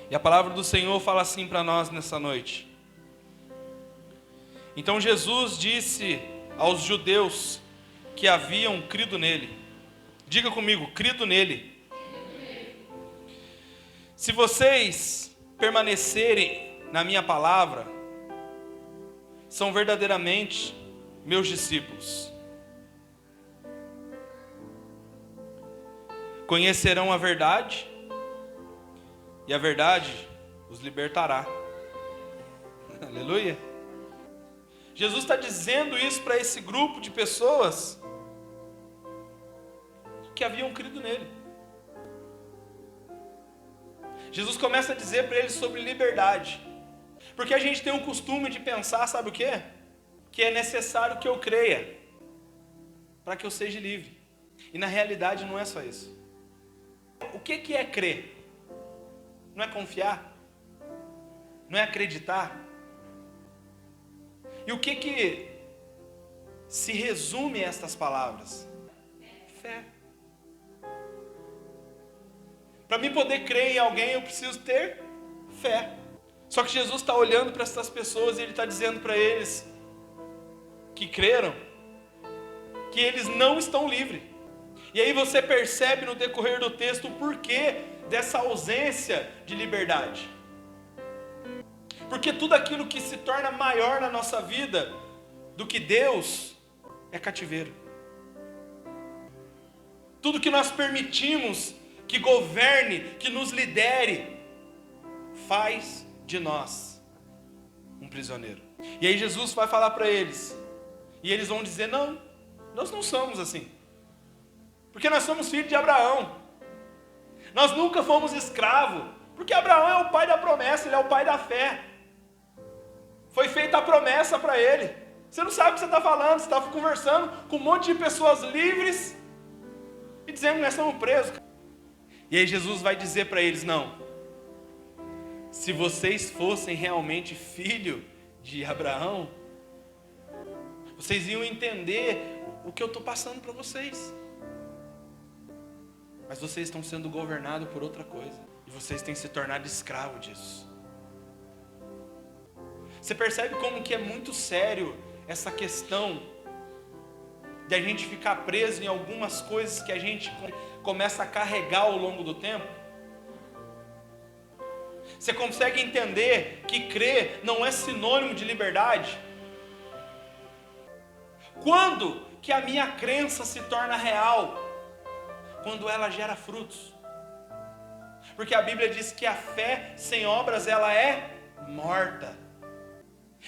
E a palavra do Senhor fala assim para nós nessa noite. Então Jesus disse aos judeus que haviam crido nele. Diga comigo, crido nele. Se vocês permanecerem na minha palavra, são verdadeiramente meus discípulos. Conhecerão a verdade, e a verdade os libertará. Aleluia. Jesus está dizendo isso para esse grupo de pessoas que haviam crido nele. Jesus começa a dizer para eles sobre liberdade. Porque a gente tem o costume de pensar, sabe o quê? Que é necessário que eu creia para que eu seja livre. E na realidade não é só isso. O que é crer? Não é confiar? Não é acreditar? E o que se resume a estas palavras? Fé. Para mim poder crer em alguém, eu preciso ter fé. Só que Jesus está olhando para essas pessoas e Ele está dizendo para eles que creram, que eles não estão livres. E aí você percebe no decorrer do texto o porquê dessa ausência de liberdade. Porque tudo aquilo que se torna maior na nossa vida do que Deus é cativeiro. Tudo que nós permitimos que governe, que nos lidere, faz de nós um prisioneiro. E aí Jesus vai falar para eles, e eles vão dizer, não, nós não somos assim. Porque nós somos filhos de Abraão. Nós nunca fomos escravos. Porque Abraão é o pai da promessa, ele é o pai da fé. Foi feita a promessa para ele. Você não sabe o que você está falando, você está conversando com um monte de pessoas livres e dizendo que nós estamos presos. E aí Jesus vai dizer para eles, não. Se vocês fossem realmente filho de Abraão, vocês iam entender o que eu estou passando para vocês. Mas vocês estão sendo governados por outra coisa. E vocês têm se tornado escravos disso. Você percebe como que é muito sério essa questão de a gente ficar preso em algumas coisas que a gente começa a carregar ao longo do tempo? Você consegue entender que crer não é sinônimo de liberdade? Quando que a minha crença se torna real? Quando ela gera frutos. Porque a Bíblia diz que a fé sem obras ela é morta.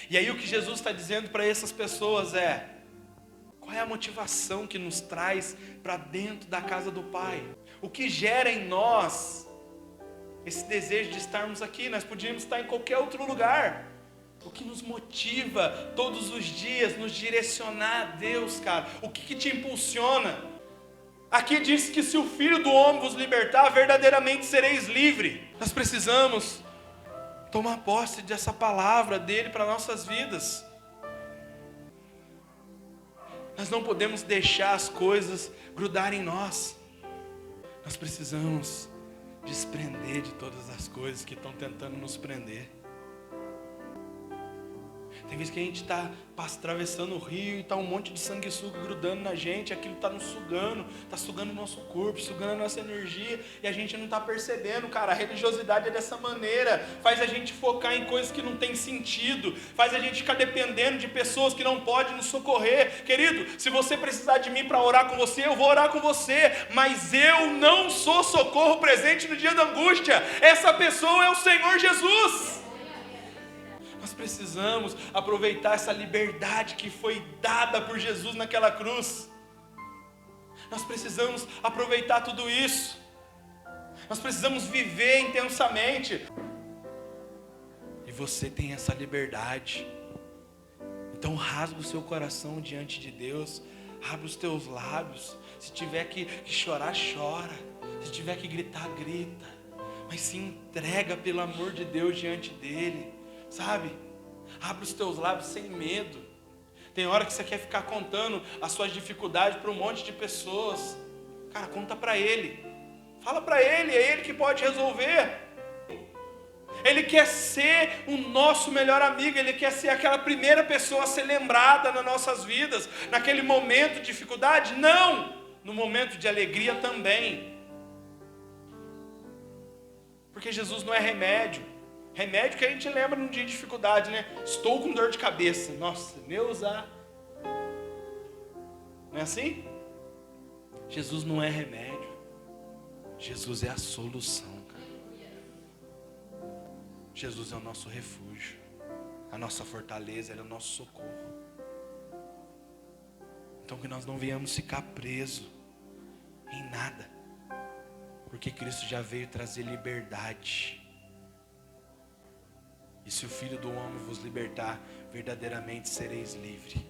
E aí o que Jesus está dizendo para essas pessoas é: qual é a motivação que nos traz para dentro da casa do Pai? O que gera em nós esse desejo de estarmos aqui? Nós podíamos estar em qualquer outro lugar. O que nos motiva todos os dias, nos direcionar a Deus, cara? O que te impulsiona? Aqui diz que se o Filho do Homem vos libertar, verdadeiramente sereis livres. Nós precisamos tomar posse dessa palavra dele para nossas vidas. Nós não podemos deixar as coisas grudarem em nós. Nós precisamos desprender de todas as coisas que estão tentando nos prender. Tem vezes que a gente está atravessando o rio e está um monte de sanguessuga grudando na gente, aquilo está nos sugando, está sugando o nosso corpo, sugando a nossa energia, e a gente não está percebendo, cara. A religiosidade é dessa maneira, faz a gente focar em coisas que não tem sentido, faz a gente ficar dependendo de pessoas que não podem nos socorrer. Querido, se você precisar de mim para orar com você, eu vou orar com você, mas eu não sou socorro presente no dia da angústia. Essa pessoa é o Senhor Jesus. Nós precisamos aproveitar essa liberdade que foi dada por Jesus naquela cruz. Nós precisamos aproveitar tudo isso. Nós precisamos viver intensamente. E você tem essa liberdade. Então rasga o seu coração diante de Deus. Abre os teus lábios. Se tiver que chorar, chora. Se tiver que gritar, grita. Mas se entrega pelo amor de Deus diante dele. Sabe? Abre os teus lábios sem medo. Tem hora que você quer ficar contando as suas dificuldades para um monte de pessoas. Cara, conta para ele. Fala para ele, é ele que pode resolver. Ele quer ser o nosso melhor amigo. Ele quer ser aquela primeira pessoa a ser lembrada nas nossas vidas. Naquele momento de dificuldade? Não! No momento de alegria também. Porque Jesus não é remédio. Remédio que a gente lembra num dia de dificuldade, né? Estou com dor de cabeça. Nossa, Deus, não é assim? Jesus não é remédio. Jesus é a solução, cara. Jesus é o nosso refúgio. A nossa fortaleza, Ele é o nosso socorro. Então que nós não venhamos ficar presos em nada. Porque Cristo já veio trazer liberdade. E se o Filho do Homem vos libertar, verdadeiramente sereis livres.